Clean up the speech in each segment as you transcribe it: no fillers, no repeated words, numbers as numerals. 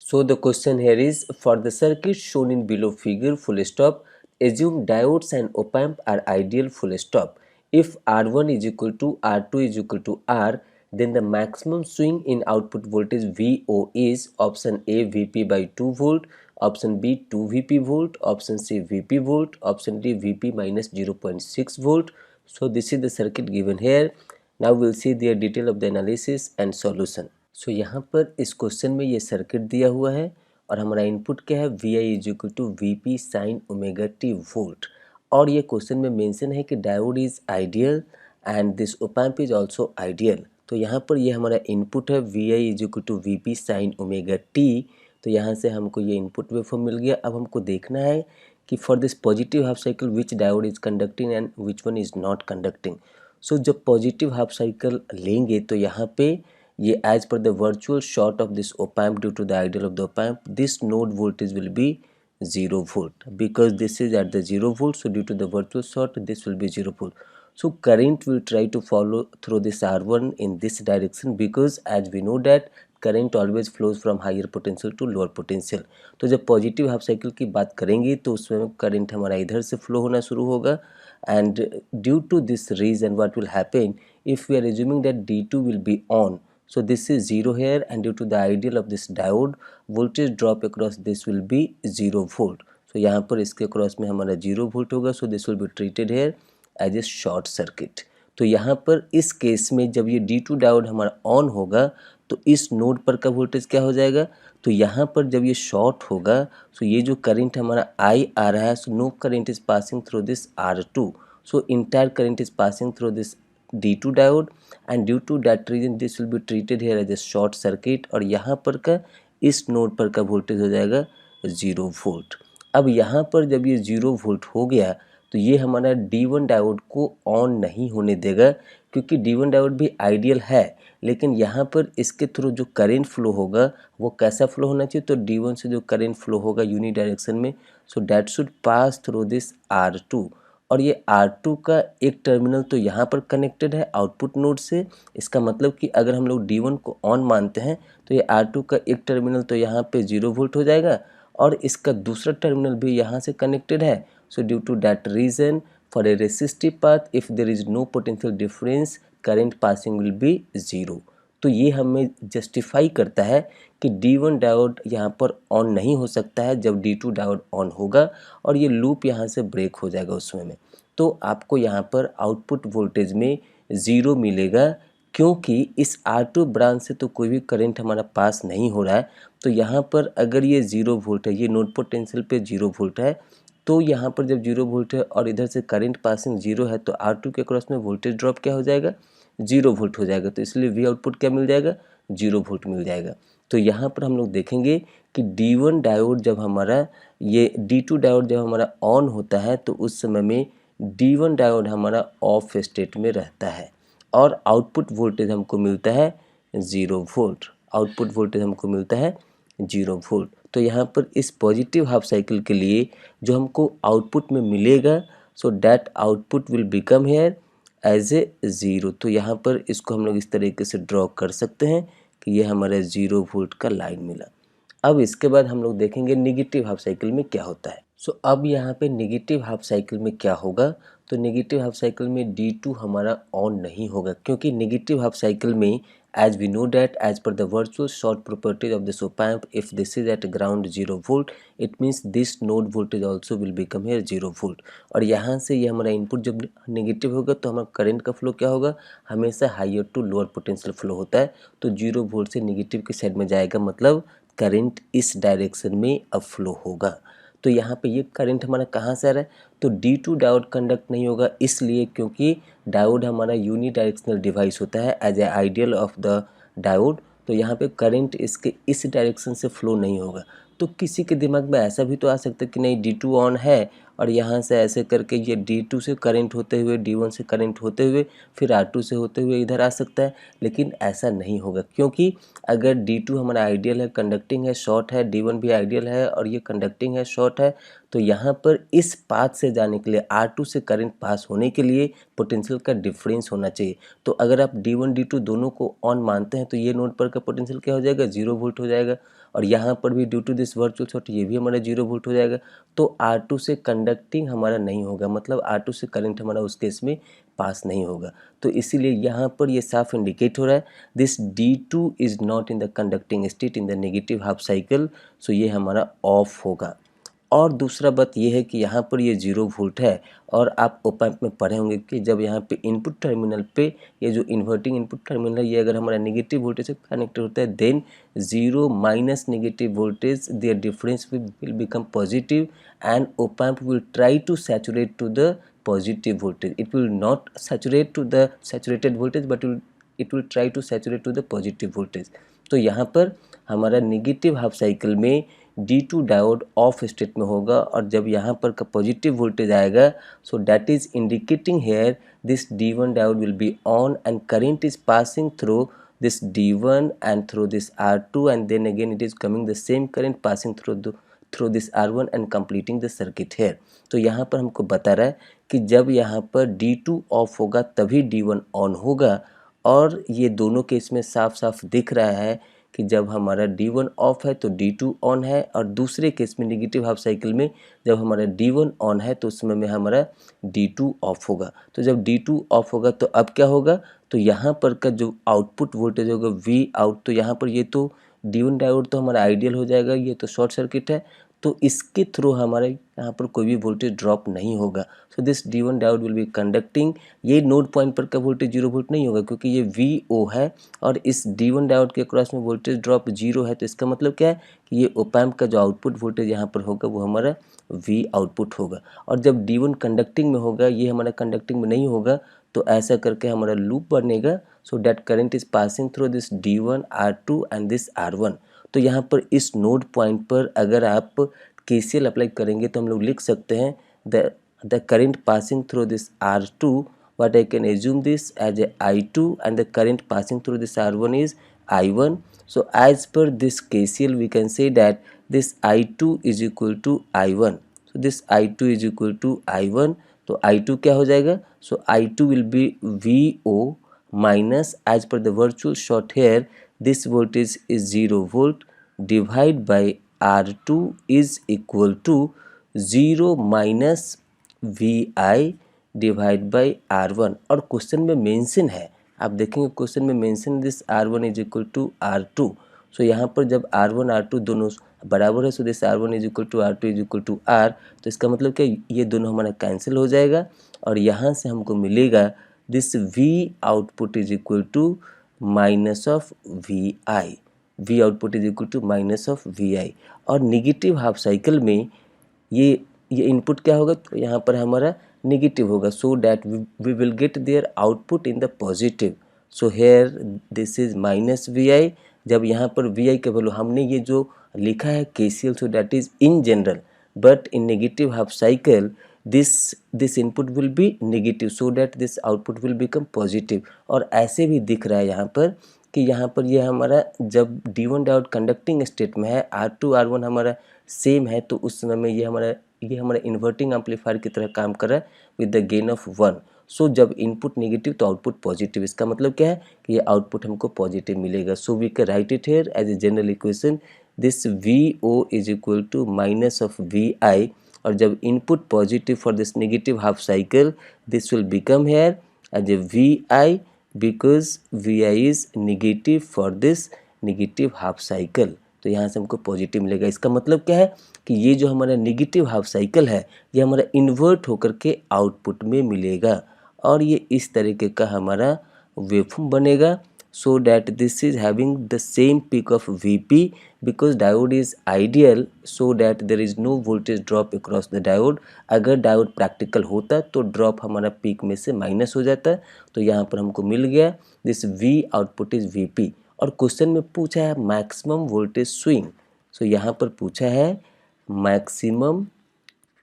So the question here is, for the circuit shown in below figure, full stop, assume diodes and op-amp are ideal, full stop. If R1 is equal to R2 is equal to R, then the maximum swing in output voltage VO is option A Vp by 2 volt, option B 2 Vp volt, option C Vp volt, option D Vp minus 0.6 volt. So this is the circuit given here. Now we'll see the detail of the analysis and solution. सो यहाँ पर इस question में ये circuit दिया हुआ है और हमारा इनपुट क्या है, V I is equal to V P sine omega T volt. और ये क्वेश्चन में मेंशन है कि diode is ideal and this op amp is also ideal. तो यहाँ पर ये हमारा इनपुट है V I is equal to V P sine omega T. तो यहाँ से हमको ये इनपुट वेवफॉर्म मिल गया। अब हमको देखना है कि for this positive half cycle which diode is conducting and which one is not conducting. So जब पॉजिटिव हाफ साइकिल लेंगे तो यहाँ पे ये as per the virtual short of this op amp due to the ideal of the op amp, this node voltage will be 0 volt because this is at the 0 volt. So due to the virtual short, this will be 0 volt. So current will try to follow through this R1 in this direction because as we know that current always flows from higher potential to lower potential. तो जब positive half cycle की बात करेंगे तो उसमें current हमारा इधर से फ्लो होना शुरू होगा and due to this reason what will happen if we are assuming that D2 will be on. So this is 0 here and due to the ideal of this diode voltage drop across this will be 0 volt. So यहाँ पर इसके across में हमारा 0 volt होगा. So this will be treated here as a short circuit. तो यहाँ पर इस केस में जब ये D2 डायोड हमारा ऑन होगा तो इस नोड पर का वोल्टेज क्या हो जाएगा, तो यहाँ पर जब ये शॉर्ट होगा तो ये जो करंट हमारा I आ रहा है, so no current is passing through this R2. सो entire current is passing through this D2 diode and due to that reason this will be treated here as a short circuit और यहाँ पर का इस node पर का voltage हो जाएगा 0 वोल्ट। अब यहाँ पर जब ये 0 वोल्ट हो गया तो ये हमारा D1 डायोड को ऑन नहीं होने देगा क्योंकि D1 डायोड भी आइडियल है, लेकिन यहाँ पर इसके थ्रू जो करंट फ्लो होगा वो कैसा फ्लो होना चाहिए, तो D1 से जो करंट फ्लो होगा यूनि डायरेक्शन में, so that should pass through this R2 और ये R2 का एक टर्मिनल तो यहाँ पर कनेक्टेड है आउटपुट नोड से। इसका मतलब कि अगर हम लोग D1 को ऑन मानते हैं तो ये R2 का एक टर्मिनल तो यहाँ पे 0 वोल्ट हो जाएगा और इसका दूसरा टर्मिनल भी यहाँ से कनेक्टेड है। So due to that reason for a resistive path if there is no potential difference current passing will be 0। तो ये हमें जस्टिफाई करता है कि D1 डायोड यहाँ पर ऑन नहीं हो सकता है जब D2 डायोड ऑन होगा और ये लूप यहाँ से ब्रेक हो जाएगा उसमें में। तो आपको यहाँ पर आउटपुट वोल्टेज में 0 मिलेगा क्योंकि इस R2 ब्रांच से तो कोई भी करंट हमारा पास नहीं हो रहा है। तो यहाँ पर अगर ये 0 वोल्ट है, ये नोड पोटेंशियल पे 0 वोल्ट है, तो यहाँ पर जब 0 वोल्ट है और इधर से करंट पासिंग 0 है तो R2 के क्रॉस में वोल्टेज ड्रॉप क्या हो जाएगा, 0 वोल्ट हो जाएगा। तो इसलिए वी आउटपुट क्या मिल जाएगा, 0 वोल्ट मिल जाएगा। तो यहाँ पर हम लोग देखेंगे कि D1 डायोड जब हमारा ये D2 डायोड जब हमारा ऑन होता है तो उस समय में D1 डायोड हमारा ऑफ स्टेट में रहता है और आउटपुट वोल्टेज हमको मिलता है 0 वोल्ट। आउटपुट वोल्टेज हमको मिलता है 0 वोल्ट। तो यहाँ पर इस पॉजिटिव हाफ साइकिल के लिए जो हमको आउटपुट में मिलेगा, so that output will become here as a 0। तो यहाँ पर इसको हम लोग इस तरीके से ड्रॉ कर सकते हैं कि ये हमारा 0 वोल्ट का लाइन मिला। अब इसके बाद हम लोग देखेंगे नेगेटिव हाफ साइकिल में क्या होता है। सो अब यहाँ पे नेगेटिव हाफ साइकिल में क्या होगा, तो नेगेटिव हाफ साइकिल में D2 हमारा ऑन नहीं होगा क्योंकि नेगेटिव हाफ साइकिल में as we know that as per the virtual short properties of this op amp, if this is at ground 0 volt, it means this node voltage also will become here 0 volt। और यहाँ से ये हमारा input जब negative होगा तो हमारा current का फ्लो क्या होगा, हमेशा higher to lower potential flow होता है। तो 0 वोल्ट से नेगेटिव की साइड में जाएगा, मतलब करंट इस डायरेक्शन में अब फ्लो होगा। तो यहाँ पे ये करंट हमारा कहाँ से आ रहा है, तो D2 डायोड कंडक्ट नहीं होगा इसलिए क्योंकि डायोड हमारा यूनी डायरेक्शनल डिवाइस होता है as a ideal of the diode. तो यहाँ पे करंट इसके इस डायरेक्शन से फ्लो नहीं होगा। तो किसी के दिमाग में ऐसा भी तो आ सकता है कि नहीं D2 ऑन है और यहाँ से ऐसे करके ये D2 से करंट होते हुए D1 से करंट होते हुए फिर R2 से होते हुए इधर आ सकता है, लेकिन ऐसा नहीं होगा क्योंकि अगर D2 हमारा आइडियल है, कंडक्टिंग है, शॉर्ट है, D1 भी आइडियल है और ये कंडक्टिंग है, शॉर्ट है, तो यहाँ पर इस पाथ से जाने के लिए R2 से करंट पास होने के लिए पोटेंशियल का डिफरेंस होना चाहिए। तो अगर आप D1 D2 दोनों को ऑन मानते हैं तो ये नोड पर का पोटेंशियल क्या हो जाएगा, 0 वोल्ट हो जाएगा और यहाँ पर भी due to this virtual short ये भी हमारा 0 वोल्ट हो जाएगा। तो R2 से कंडक्टिंग हमारा नहीं होगा, मतलब R2 से करंट हमारा उस केस में पास नहीं होगा। तो इसीलिए यहाँ पर ये साफ इंडिकेट हो रहा है this D2 is not in the conducting state in the negative half cycle, so ये हमारा ऑफ होगा। और दूसरा बात ये है कि यहाँ पर ये 0 वोल्ट है और आप ओप एम्प में पढ़े होंगे कि जब यहाँ पे इनपुट टर्मिनल पे ये जो इन्वर्टिंग इनपुट टर्मिनल है ये अगर हमारा नेगेटिव वोल्टेज से कनेक्टेड होता है then 0 minus negative voltage their difference will become positive and op amp will try to saturate to the positive voltage, it will not saturate to the saturated voltage but it will try to saturate to the positive voltage. तो यहाँ पर हमारा negative half cycle में D2 diode off state में होगा और जब यहाँ पर का पॉजिटिव वोल्टेज आएगा so that is indicating here this D1 diode will be on and current is passing through this D1 and through this R2 and then again it is coming the same current passing through this R1 and completing the circuit here। तो यहाँ पर हमको बता रहा है कि जब यहाँ पर D2 ऑफ होगा तभी D1 ऑन होगा और ये दोनों केस में साफ साफ दिख रहा है कि जब हमारा D1 ऑफ है तो D2 ऑन है और दूसरे केस में नेगेटिव हाफ साइकिल में जब हमारा D1 ऑन है तो उस समय में हमारा D2 ऑफ होगा। तो जब D2 ऑफ होगा तो अब क्या होगा, तो यहाँ पर का जो आउटपुट वोल्टेज होगा V आउट, तो यहाँ पर ये तो D1 डायोड तो हमारा आइडियल हो जाएगा, ये तो शॉर्ट सर्किट है तो इसके थ्रू हमारे यहाँ पर कोई भी वोल्टेज ड्रॉप नहीं होगा। So this D1 diode will be conducting, ये नोड पॉइंट पर का वोल्टेज 0 वोल्ट नहीं होगा क्योंकि ये VO है और इस D1 डायोड के क्रॉस में वोल्टेज ड्रॉप 0 है। तो इसका मतलब क्या है कि ये ओप एम्प का जो आउटपुट वोल्टेज यहाँ पर होगा वो हमारा V आउटपुट होगा और जब D1 कंडक्टिंग में होगा, ये हमारा कंडक्टिंग में नहीं होगा, तो ऐसा करके हमारा लूप बनेगा so that current is passing through this D1 R2 and this R1। तो यहाँ पर इस नोड पॉइंट पर अगर आप KCL अप्लाई करेंगे तो हम लोग लिख सकते हैं the current passing through this R2 what I can assume this as a I2 and the current passing through this R1 is I1। So as per this KCL we can say that this I2 is equal to I1। So this I2 is equal to I1, तो I2 क्या हो जाएगा, so I2 will be VO minus as per the virtual short here this voltage is 0 volt divide by R2 is equal to 0 minus VI divide by R1। और question में mention है, आप देखेंगे question में mention this R1 is equal to R2। So यहाँ पर जब R1 R2 दोनों बराबर है so this R1 is equal to R2 is equal to R, तो इसका मतलब क्या ये दोनों हमारा कैंसिल हो जाएगा और यहाँ से हमको मिलेगा this V output is equal to minus of VI, V output is equal to minus of VI। और निगेटिव हाफ साइकिल में ये इनपुट क्या होगा, तो यहाँ पर हमारा नेगेटिव होगा so that we will get their output in the positive. So here this is minus VI, जब यहाँ पर VI का वैल्यू हमने ये जो लिखा है KCL so that is in general but in negative half cycle this input will be negative so that this output will become positive. और ऐसे भी दिख रहा है यहाँ पर कि यहाँ पर ये हमारा जब D1 डायोड कंडक्टिंग स्टेट में है, R2 R1 हमारा सेम है, तो उस समय में ये हमारा इन्वर्टिंग एम्पलीफायर की तरह काम कर रहा है विद द गेन ऑफ 1। सो जब इनपुट नेगेटिव तो आउटपुट पॉजिटिव, इसका मतलब क्या है कि ये आउटपुट हमको पॉजिटिव मिलेगा। So we can write it here as a general equation this VO is equal to minus of VI और जब input positive for this negative half cycle this will become here as a VI because VI is negative for this negative half cycle. तो यहाँ से हमको positive मिलेगा। इसका मतलब क्या है कि ये जो हमारा नेगेटिव हाफ साइकिल है ये हमारा इन्वर्ट होकर के आउटपुट में मिलेगा और ये इस तरीके का हमारा वेवफॉर्म बनेगा so that this is having the same peak of VP because diode is ideal so that there is no voltage drop across the diode. अगर डायोड प्रैक्टिकल होता तो ड्रॉप हमारा पीक में से माइनस हो जाता, तो यहाँ पर हमको मिल गया this V output is VP। और क्वेश्चन में पूछा है मैक्सिमम वोल्टेज स्विंग, सो यहाँ पर पूछा है मैक्सिमम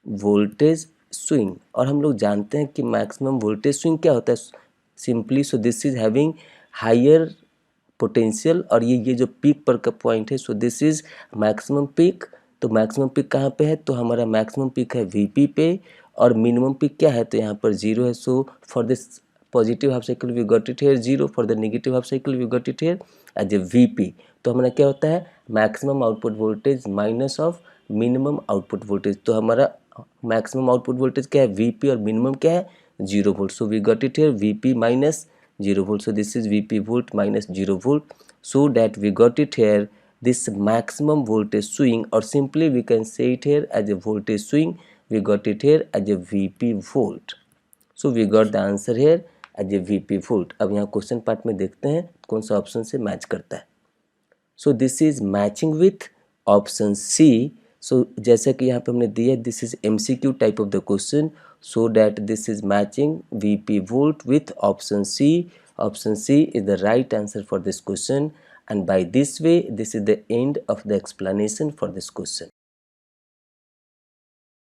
वोल्टेज स्विंग, और हम लोग जानते हैं कि मैक्सिमम वोल्टेज स्विंग क्या होता है simply. So this is having higher potential, और ये जो पीक पर का पॉइंट है, so this is maximum peak. तो मैक्सिमम पीक कहाँ पे है, तो हमारा मैक्सिमम पीक है वीपी पे, और मिनिमम पीक क्या है, तो यहाँ पर 0 है। So for this positive half cycle we got it here 0, for the negative half cycle we got it here as a VP. तो हमारा क्या होता है maximum output voltage minus of minimum output voltage. तो हमारा मैक्सिमम आउटपुट वोल्टेज क्या है VP, और मिनिमम क्या है 0 volt. So we got it here VP minus 0 volt. So this is Vp volt minus 0 volt, so that we got it here this maximum voltage swing, or simply we can say it here as a voltage swing. We got it here as a Vp volt. So we got the answer here as a Vp volt. अब यहाँ question part में देखते हैं कौन सा option से match करता है। So this is matching with option C. So जैसा कि यहाँ पे हमने दिया this is MCQ type of the question, so that this is matching Vp volt with option C. Option C is the right answer for this question, and by this way this is the end of the explanation for this question.